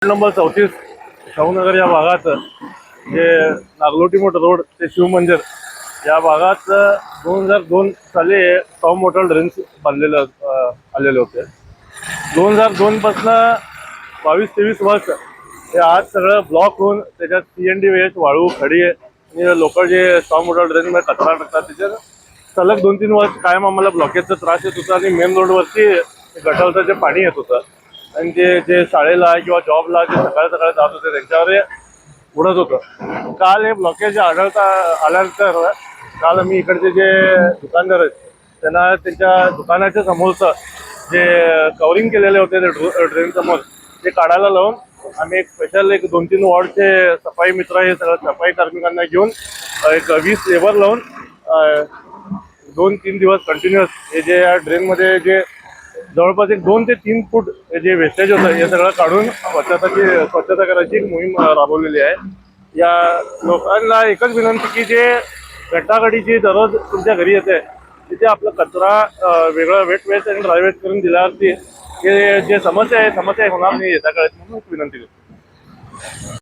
Number 34 Shahunagar या भागात जे नागलोटी मोटर रोड ते शिवमंदिर या भागात 2002 साली स्टॉर्म वॉटर ड्रेन्स आलेले होते. 2002 पासून 22-23 वर्ष हे आज सगळं ब्लॉक होऊन त्याच्यात CND वेस्ट वाळू खडी आणि लोक जे स्टॉर्म वॉटर ड्रेनमध्ये कचरा टाकतात त्याच्यात सलग 2-3 वर्ष कायम आम्हाला ब्लॉकेजचा त्रास येत होता आणि मेन रोडवरती गटारचं जे पाणी येत होतं आणि जे शाळेला किंवा जॉबला जे सकाळी जात होते त्यांच्यावर उडत होतं. काल हे ब्लॉकेज आल्यानंतर काल मी इकडचे जे दुकानदार आहेत त्यांना त्यांच्या दुकानाच्या समोरचं जे कव्हरिंग केलेले होते ते ड्रेन समोर ते काढायला लावून आम्ही एक स्पेशल 2-3 वॉर्डचे सफाई मित्र हे सगळं सफाई कार्मिकांना घेऊन एक 20 लेबर लावून 2-3 दिवस कंटिन्युअस हे जे या ड्रेनमध्ये जे जवळपास 2 ते 3 फूट जे वेस्टेज होतं हे सगळं काढून स्वच्छता करायची एक मोहीम राबवलेली आहे. या लोकांना एकच विनंती की जे घटाघटीची दररोज तुमच्या घरी येते तिथे आपला कचरा वेगळं वेट वेस्ट आणि ड्राय वेस्ट करून दिल्यावरती हे जे समस्या आहे होणार नाही येत्या काळात म्हणून विनंती करतो.